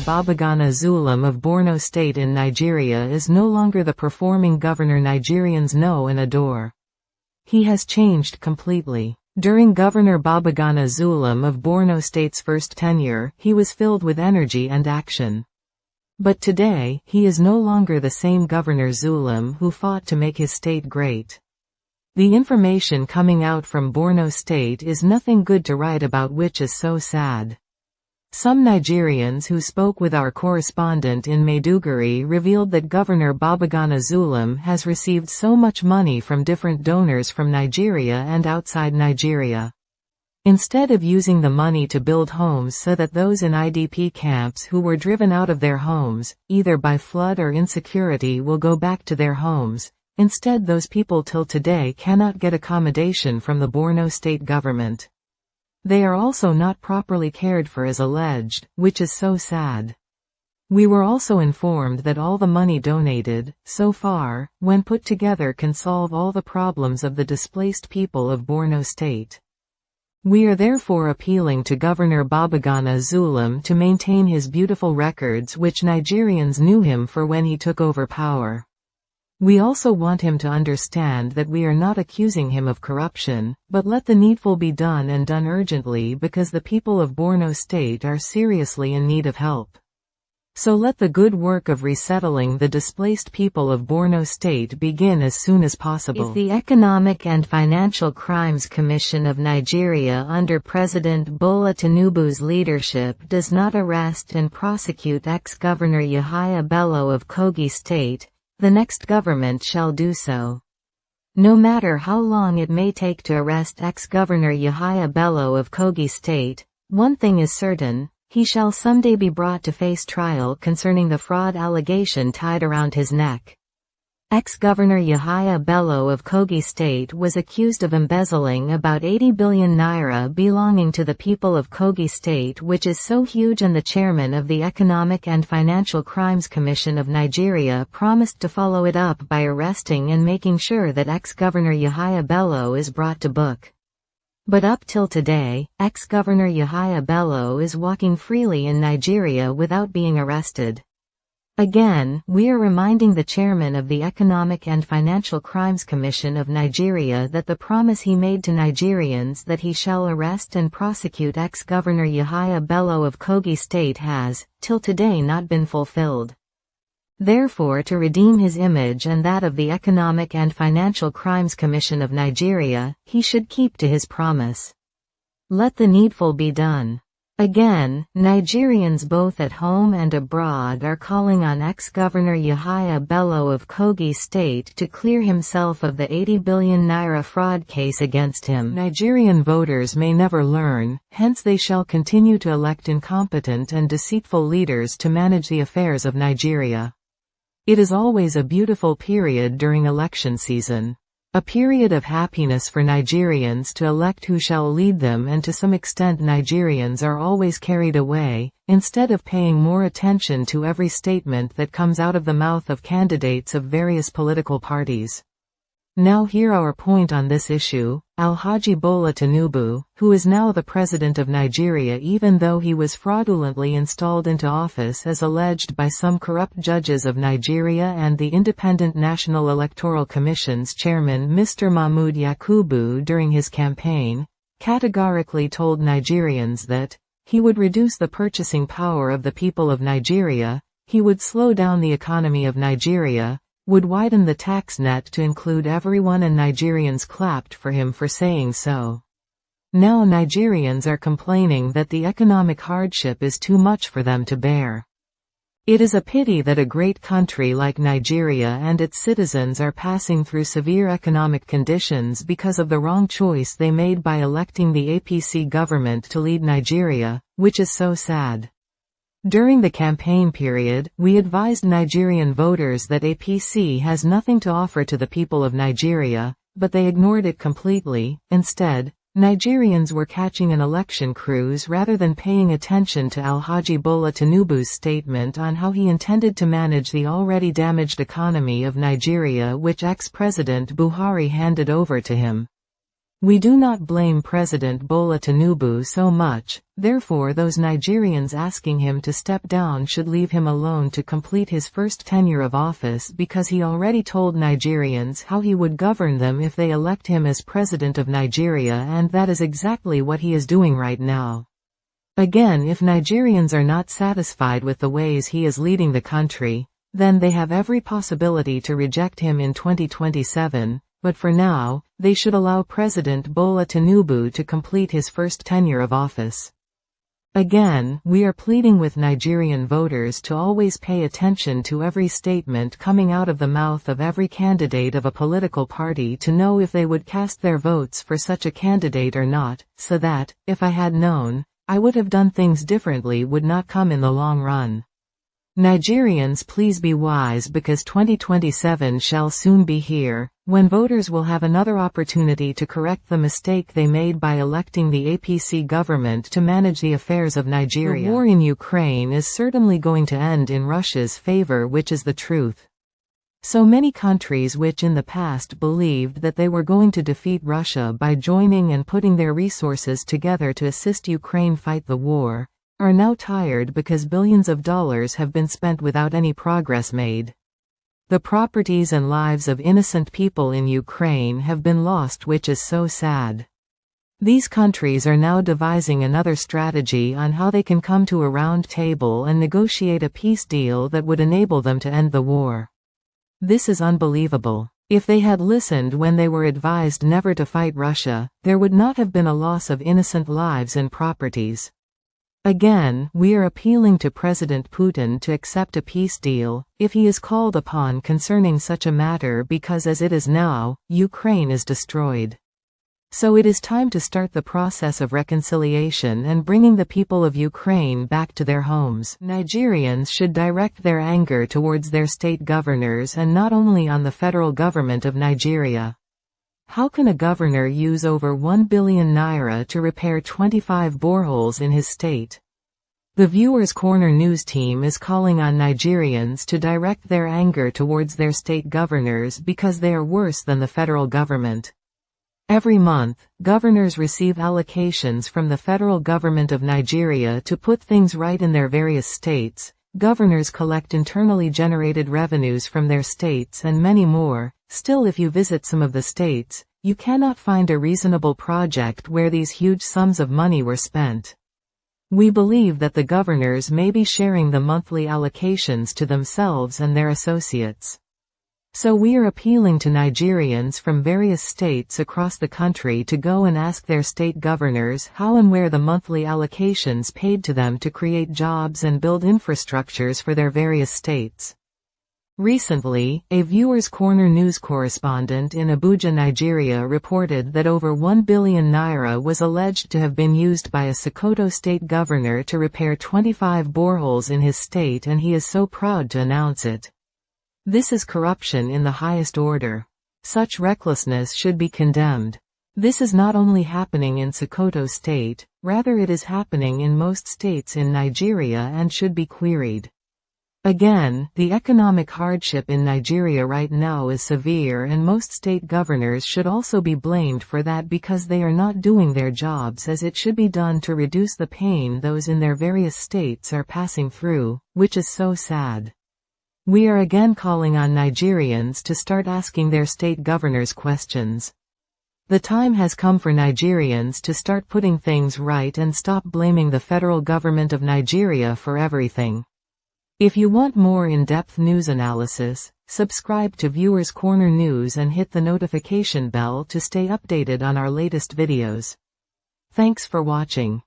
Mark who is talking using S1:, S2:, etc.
S1: Babagana Zulum of Borno State in Nigeria is no longer the performing governor Nigerians know and adore. He has changed completely. During Governor Babagana Zulum of Borno State's first tenure, he was filled with energy and action. But today, he is no longer the same Governor Zulum who fought to make his state great. The information coming out from Borno State is nothing good to write about, which is so sad. Some Nigerians who spoke with our correspondent in Maiduguri revealed that Governor Babagana Zulum has received so much money from different donors from Nigeria and outside Nigeria. Instead of using the money to build homes so that those in IDP camps who were driven out of their homes, either by flood or insecurity, will go back to their homes, instead those people till today cannot get accommodation from the Borno state government. They are also not properly cared for as alleged, which is so sad. We were also informed that all the money donated, so far, when put together, can solve all the problems of the displaced people of Borno State. We are therefore appealing to Governor Babagana Zulum to maintain his beautiful records which Nigerians knew him for when he took over power. We also want him to understand that we are not accusing him of corruption, but let the needful be done, and done urgently, because the people of Borno State are seriously in need of help. So let the good work of resettling the displaced people of Borno State begin as soon as possible.
S2: If the Economic and Financial Crimes Commission of Nigeria under President Bola Tinubu's leadership does not arrest and prosecute ex-Governor Yahaya Bello of Kogi State, the next government shall do so. No matter how long it may take to arrest ex-Governor Yahaya Bello of Kogi State, one thing is certain: he shall someday be brought to face trial concerning the fraud allegation tied around his neck. Ex-Governor Yahaya Bello of Kogi State was accused of embezzling about 80 billion naira belonging to the people of Kogi State, which is so huge, and the chairman of the Economic and Financial Crimes Commission of Nigeria promised to follow it up by arresting and making sure that ex-Governor Yahaya Bello is brought to book. But up till today, ex-Governor Yahaya Bello is walking freely in Nigeria without being arrested. Again, we are reminding the chairman of the Economic and Financial Crimes Commission of Nigeria that the promise he made to Nigerians that he shall arrest and prosecute ex-Governor Yahaya Bello of Kogi State has, till today, not been fulfilled. Therefore, to redeem his image and that of the Economic and Financial Crimes Commission of Nigeria, he should keep to his promise. Let the needful be done. Again, Nigerians both at home and abroad are calling on ex-Governor Yahaya Bello of Kogi State to clear himself of the 80 billion naira fraud case against him.
S1: Nigerian voters may never learn, hence they shall continue to elect incompetent and deceitful leaders to manage the affairs of Nigeria. It is always a beautiful period during election season. A period of happiness for Nigerians to elect who shall lead them, and to some extent Nigerians are always carried away, instead of paying more attention to every statement that comes out of the mouth of candidates of various political parties. Now hear our point on this issue. Alhaji Bola Tinubu, who is now the President of Nigeria, even though he was fraudulently installed into office as alleged by some corrupt judges of Nigeria and the Independent National Electoral Commission's chairman Mr. Mahmood Yakubu during his campaign, categorically told Nigerians that he would reduce the purchasing power of the people of Nigeria, he would slow down the economy of Nigeria, would widen the tax net to include everyone, and Nigerians clapped for him for saying so. Now Nigerians are complaining that the economic hardship is too much for them to bear. It is a pity that a great country like Nigeria and its citizens are passing through severe economic conditions because of the wrong choice they made by electing the APC government to lead Nigeria, which is so sad. During the campaign period, we advised Nigerian voters that APC has nothing to offer to the people of Nigeria, but they ignored it completely. Instead, Nigerians were catching an election cruise rather than paying attention to Alhaji Bola Tinubu's statement on how he intended to manage the already damaged economy of Nigeria, which ex-President Buhari handed over to him. We do not blame President Bola Tinubu so much, therefore those Nigerians asking him to step down should leave him alone to complete his first tenure of office, because he already told Nigerians how he would govern them if they elect him as President of Nigeria, and that is exactly what he is doing right now. Again, if Nigerians are not satisfied with the ways he is leading the country, then they have every possibility to reject him in 2027. But for now, they should allow President Bola Tinubu to complete his first tenure of office. Again, we are pleading with Nigerian voters to always pay attention to every statement coming out of the mouth of every candidate of a political party to know if they would cast their votes for such a candidate or not, so that, if I had known, I would have done things differently would not come in the long run. Nigerians, please be wise, because 2027 shall soon be here, when voters will have another opportunity to correct the mistake they made by electing the APC government to manage the affairs of Nigeria. The war in Ukraine is certainly going to end in Russia's favor, which is the truth. So many countries which in the past believed that they were going to defeat Russia by joining and putting their resources together to assist Ukraine fight the war, are now tired because billions of dollars have been spent without any progress made. The properties and lives of innocent people in Ukraine have been lost, which is so sad. These countries are now devising another strategy on how they can come to a round table and negotiate a peace deal that would enable them to end the war. This is unbelievable. If they had listened when they were advised never to fight Russia, there would not have been a loss of innocent lives and properties. Again, we are appealing to President Putin to accept a peace deal, if he is called upon concerning such a matter, because as it is now, Ukraine is destroyed. So it is time to start the process of reconciliation and bringing the people of Ukraine back to their homes. Nigerians should direct their anger towards their state governors and not only on the federal government of Nigeria. How can a governor use over 1 billion naira to repair 25 boreholes in his state? The Viewers Corner news team is calling on Nigerians to direct their anger towards their state governors because they are worse than the federal government. Every month, governors receive allocations from the federal government of Nigeria to put things right in their various states. Governors collect internally generated revenues from their states and many more. Still, if you visit some of the states, you cannot find a reasonable project where these huge sums of money were spent. We believe that the governors may be sharing the monthly allocations to themselves and their associates. So we are appealing to Nigerians from various states across the country to go and ask their state governors how and where the monthly allocations paid to them to create jobs and build infrastructures for their various states. Recently, a Viewers Corner news correspondent in Abuja, Nigeria reported that over 1 billion naira was alleged to have been used by a Sokoto state governor to repair 25 boreholes in his state, and he is so proud to announce it. This is corruption in the highest order. Such recklessness should be condemned. This is not only happening in Sokoto state, rather it is happening in most states in Nigeria and should be queried. Again, the economic hardship in Nigeria right now is severe, and most state governors should also be blamed for that because they are not doing their jobs as it should be done to reduce the pain those in their various states are passing through, which is so sad. We are again calling on Nigerians to start asking their state governors questions. The time has come for Nigerians to start putting things right and stop blaming the federal government of Nigeria for everything. If you want more in-depth news analysis, subscribe to Viewers Corner News and hit the notification bell to stay updated on our latest videos. Thanks for watching.